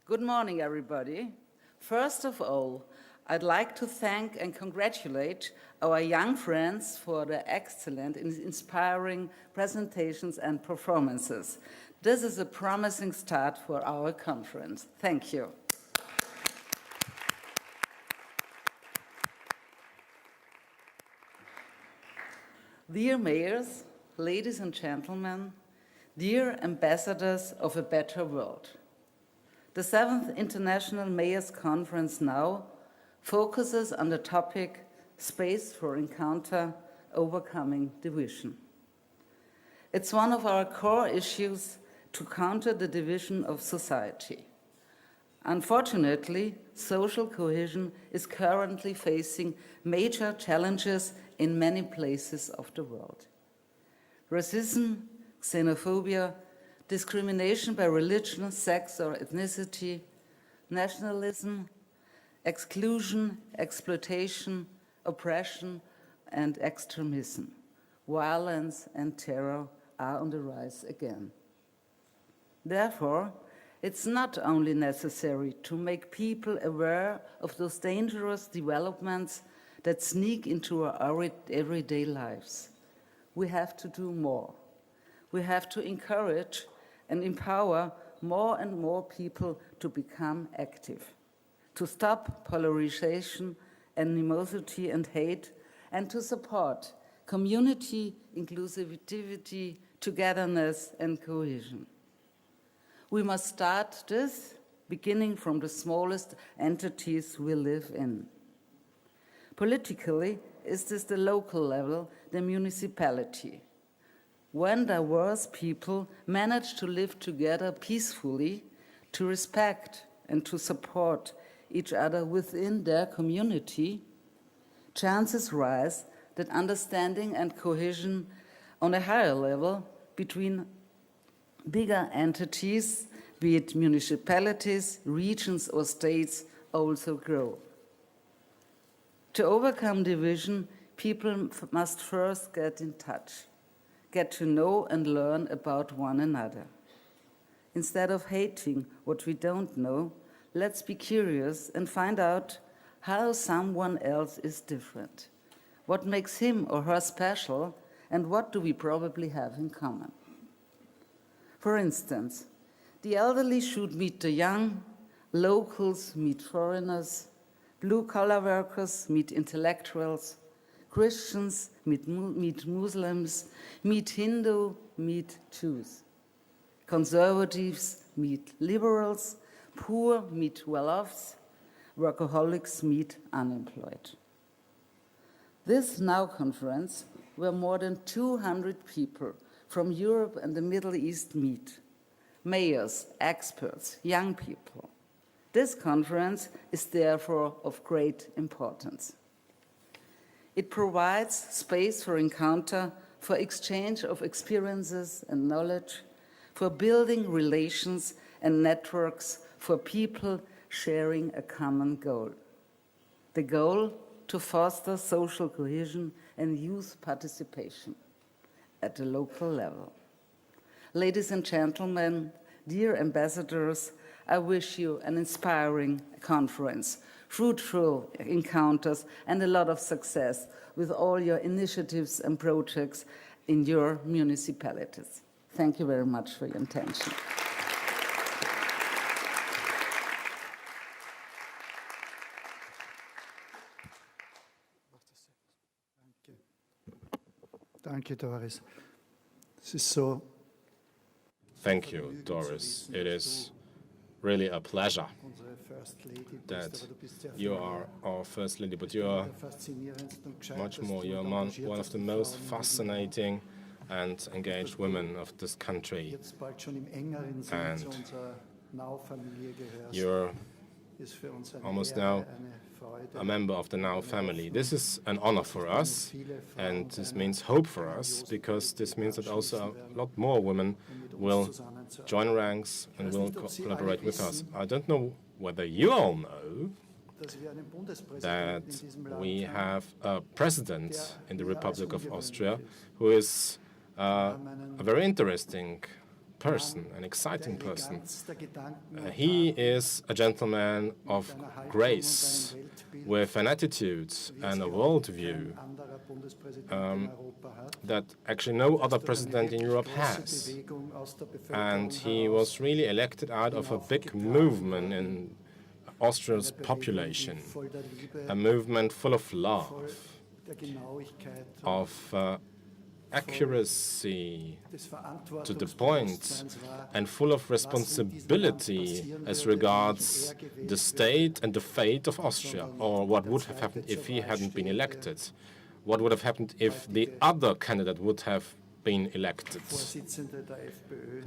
Good morning, everybody. First of all, I'd like to thank and congratulate our young friends for their excellent and inspiring presentations and performances. This is a promising start for our conference. Thank you. Dear mayors, ladies and gentlemen, dear ambassadors of a better world. The 7th International Mayors Conference now focuses on the topic Space for Encounter, Overcoming Division. It's one of our core issues to counter the division of society. Unfortunately, social cohesion is currently facing major challenges in many places of the world. Racism, xenophobia, discrimination by religion, sex, or ethnicity, nationalism, exclusion, exploitation, oppression, and extremism, violence and terror are on the rise again. Therefore, it's not only necessary to make people aware of those dangerous developments that sneak into our everyday lives. We have to do more. We have to encourage and empower more and more people to become active, to stop polarization, animosity and hate, and to support community, inclusivity, togetherness and cohesion. We must start this beginning from the smallest entities we live in. Politically, is this the local level, the municipality? When diverse people manage to live together peacefully, to respect and to support each other within their community, chances rise that understanding and cohesion on a higher level between bigger entities, be it municipalities, regions, or states, also grow. To overcome division, people must first get in touch, get to know and learn about one another. Instead of hating what we don't know, let's be curious and find out how someone else is different, what makes him or her special, and what do we probably have in common. For instance, the elderly should meet the young, locals meet foreigners, blue-collar workers meet intellectuals, Christians meet Muslims, meet Hindu, meet Jews. Conservatives meet liberals, poor meet well-offs, workaholics meet unemployed. This Now conference, where more than 200 people from Europe and the Middle East meet, mayors, experts, young people. This conference is therefore of great importance. It provides space for encounter, for exchange of experiences and knowledge, for building relations and networks for people sharing a common goal. The goal to foster social cohesion and youth participation at the local level. Ladies and gentlemen, dear ambassadors, I wish you an inspiring conference, fruitful encounters, and a lot of success with all your initiatives and projects in your municipalities. Thank you very much for your attention. Thank you, Doris. This is so. Thank you, Doris. It is really a pleasure that you are our First Lady, but you are much more. You are one of the most fascinating and engaged women of this country. And you're almost now a member of the Now family. This is an honor for us, and this means hope for us, because this means that also a lot more women will join ranks and will collaborate with us. I don't know whether you all know that we have a president in the Republic of Austria who is a very interesting person, an exciting person. He is a gentleman of grace, with an attitude and a worldview that actually no other president in Europe has. And he was really elected out of a big movement in Austria's population, a movement full of love, of accuracy to the point, and full of responsibility as regards the state and the fate of Austria, or what would have happened if he hadn't been elected, what would have happened if the other candidate would have been elected.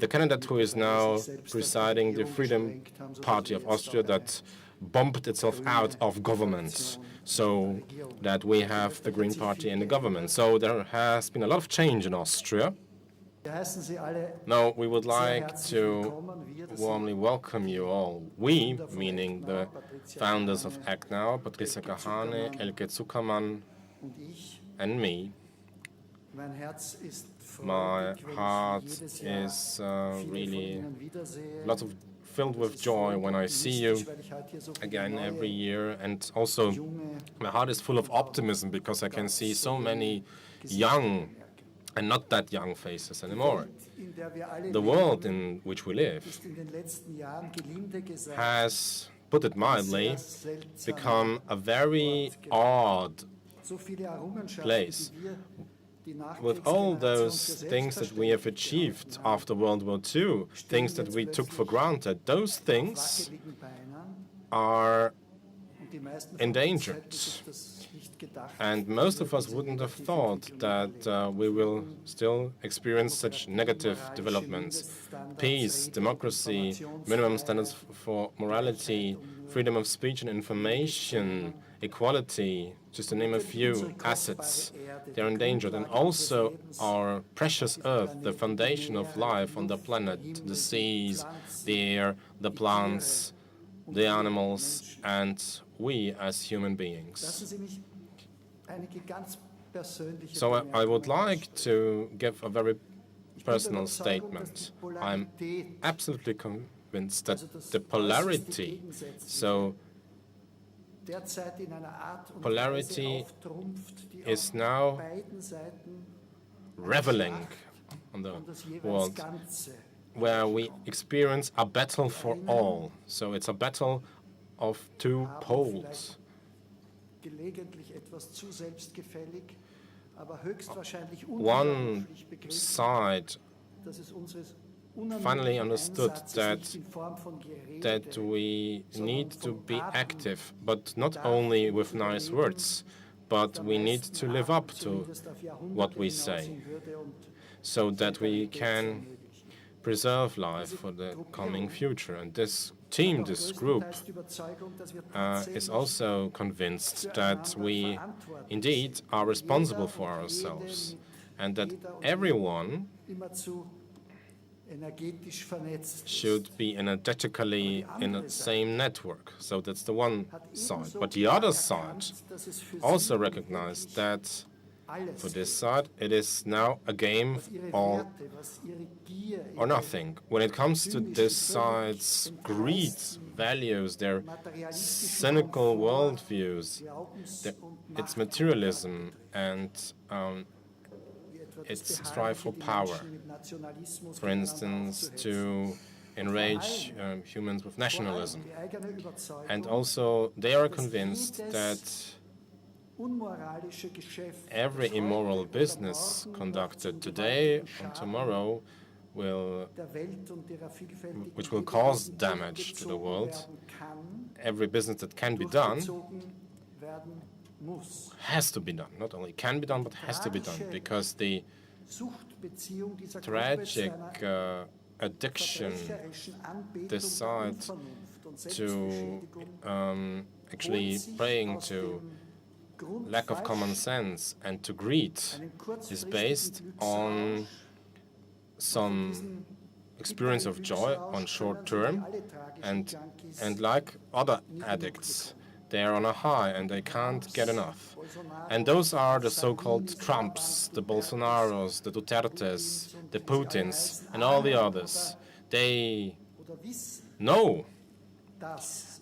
The candidate who is now presiding the Freedom Party of Austria that bombed itself out of government, so that we have the Green Party in the government. So there has been a lot of change in Austria. Now, we would like to warmly welcome you all. We, meaning the founders of Act.Now, Patricia, Kahane, Elke, Zuckermann, and me. My heart is really filled with joy when I see you again every year, and also my heart is full of optimism because I can see so many young and not that young faces anymore. The world in which we live has, put it mildly, become a very odd place. With all those things that we have achieved after World War II, things that we took for granted, those things are endangered. And most of us wouldn't have thought that we will still experience such negative developments. Peace, democracy, minimum standards for morality, freedom of speech and information, equality, just to name a few assets, they're endangered. And also our precious earth, the foundation of life on the planet, the seas, the air, the plants, the animals, and we as human beings. So I would like to give a very personal statement. I'm absolutely convinced that the polarity, polarity is now reveling on the world, where we experience a battle for all. So it's a battle of two poles. One side finally understood that we need to be active, but not only with nice words, but we need to live up to what we say, so that we can preserve life for the coming future. And this team, this group, is also convinced that we indeed are responsible for ourselves, and that everyone should be energetically in the same network. So that's the one side. But the other side also recognized that for this side, it is now a game all or nothing. When it comes to this side's greed, values, their cynical worldviews, its materialism, and its strive for power. For instance, to enrage humans with nationalism. And also, they are convinced that every immoral business conducted today and tomorrow which will cause damage to the world, every business that can be done has to be done. Not only can be done, but has to be done, because the tragic addiction decide to actually praying to lack of common sense and to greed is based on some experience of joy on short term, and like other addicts, They are on a high and they can't get enough. And those are the so-called Trumps, the Bolsonaros, the Dutertes, the Putins, and all the others. They know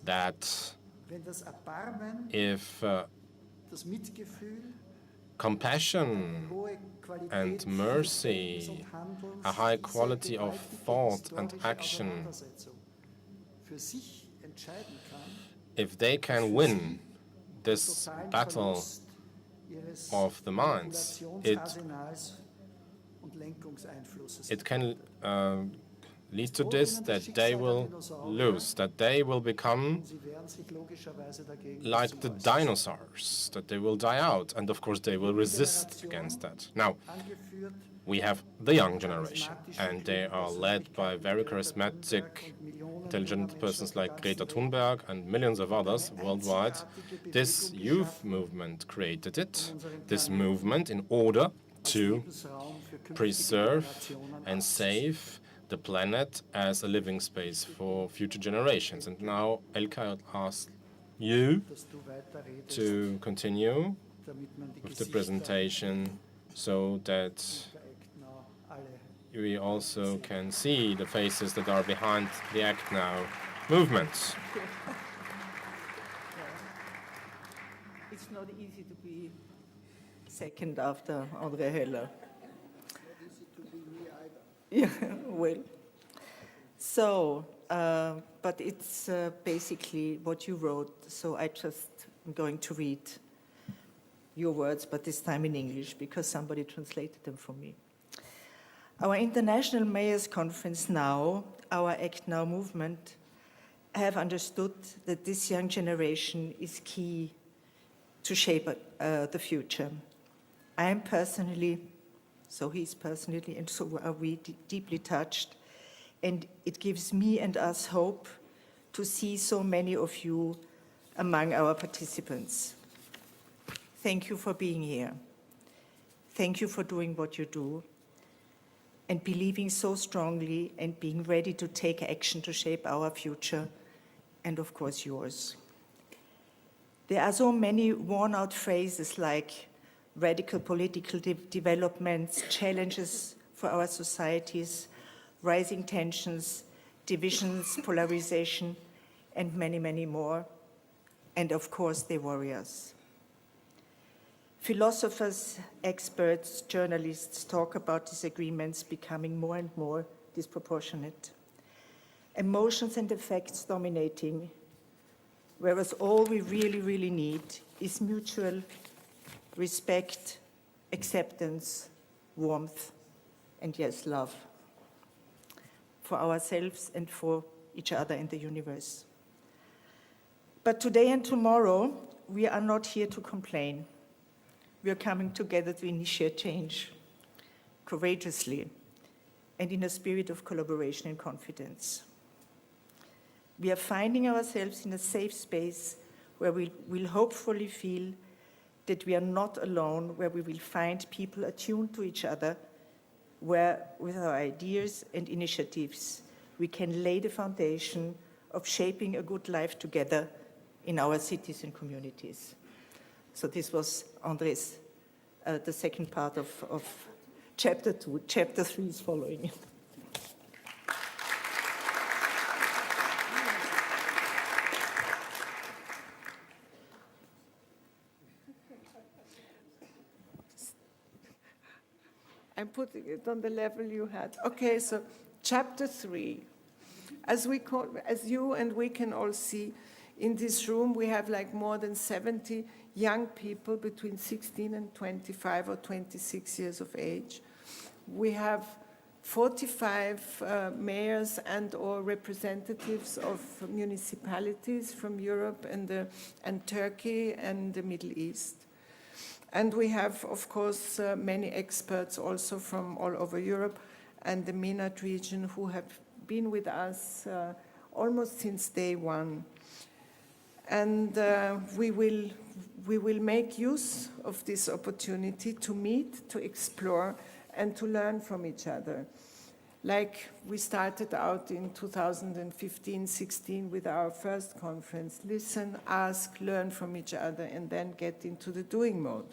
that if compassion and mercy, a high quality of thought and action, if they can win this battle of the minds, it can lead to this, that they will lose, that they will become like the dinosaurs, that they will die out, and of course they will resist against that. Now, we have the young generation, and they are led by very charismatic, intelligent persons like Greta Thunberg and millions of others worldwide. This youth movement created it, this movement in order to preserve and save the planet as a living space for future generations. And now, Elke, I'll ask you to continue with the presentation so that we also can see the faces that are behind the Act.Now movement. It's not easy to be second after André Heller. Yeah, well, so, but it's basically what you wrote, so I just am going to read your words, but this time in English, because somebody translated them for me. Our International Mayors Conference now, our Act.Now movement, have understood that this young generation is key to shape the future. I am personally, so he's personally, and so are we deeply touched, and it gives me and us hope to see so many of you among our participants. Thank you for being here. Thank you for doing what you do and believing so strongly and being ready to take action to shape our future and, of course, yours. There are so many worn-out phrases like radical political developments, challenges for our societies, rising tensions, divisions, polarization, and many, many more. And of course, they worry us. Philosophers, experts, journalists talk about disagreements becoming more and more disproportionate. Emotions and effects dominating, whereas all we really, really need is mutual respect, acceptance, warmth, and yes, love for ourselves and for each other in the universe. But today and tomorrow, we are not here to complain. We are coming together to initiate change courageously and in a spirit of collaboration and confidence. We are finding ourselves in a safe space where we will hopefully feel that we are not alone, where we will find people attuned to each other, where with our ideas and initiatives, we can lay the foundation of shaping a good life together in our cities and communities. So this was André's, the second part of chapter 2. Chapter 3 is following. I'm putting it on the level you had. Okay, so chapter 3. As you and we can all see, in this room we have like more than 70 young people between 16 and 25 or 26 years of age. We have 45 mayors and or representatives of municipalities from Europe and Turkey and the Middle East. And we have, of course, many experts also from all over Europe and the MENAT region who have been with us almost since day one. And we will make use of this opportunity to meet, to explore, and to learn from each other. like we started out in 2015-16 with our first conference. Listen, ask, learn from each other, and then get into the doing mode.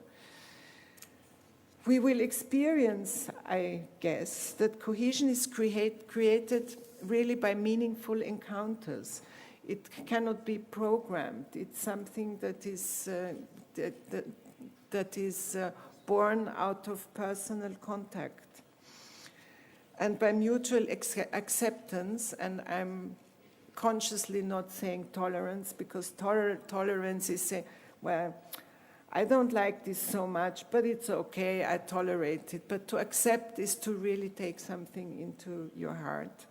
We will experience, I guess, that cohesion is created really by meaningful encounters. It cannot be programmed. It's something that is born out of personal contact. And by mutual acceptance, and I'm consciously not saying tolerance, because tolerance is saying, well, I don't like this so much, but it's okay, I tolerate it. But to accept is to really take something into your heart.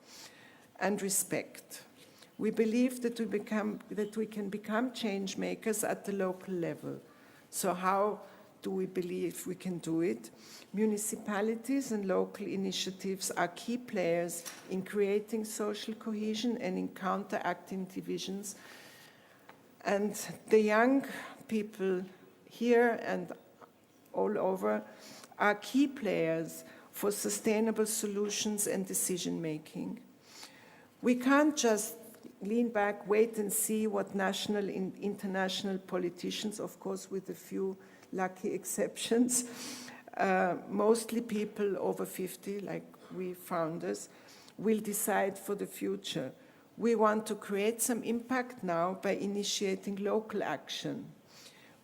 And respect. We believe that we can become change makers at the local level. So how do we believe we can do it? Municipalities and local initiatives are key players in creating social cohesion and in counteracting divisions. And the young people here and all over are key players for sustainable solutions and decision making. We can't just lean back, wait and see what national and international politicians, of course with a few lucky exceptions, mostly people over 50, like we founders, will decide for the future. We want to create some impact now by initiating local action.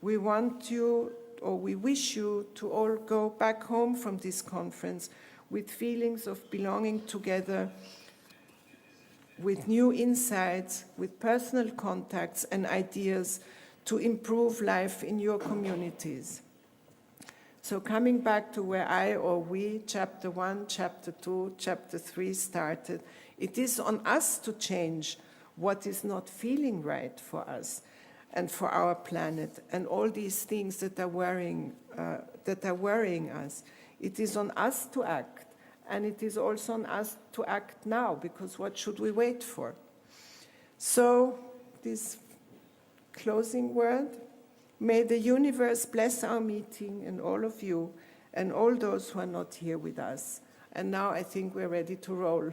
We want you, or we wish you, to all go back home from this conference with feelings of belonging together, with new insights, with personal contacts and ideas to improve life in your communities. So coming back to where we, chapter 1, chapter 2, chapter 3 started, it is on us to change what is not feeling right for us and for our planet and all these things that are worrying us. It is on us to act. And it is also on us to act now, because what should we wait for? So, this closing word, may the universe bless our meeting and all of you and all those who are not here with us. And now I think we're ready to roll.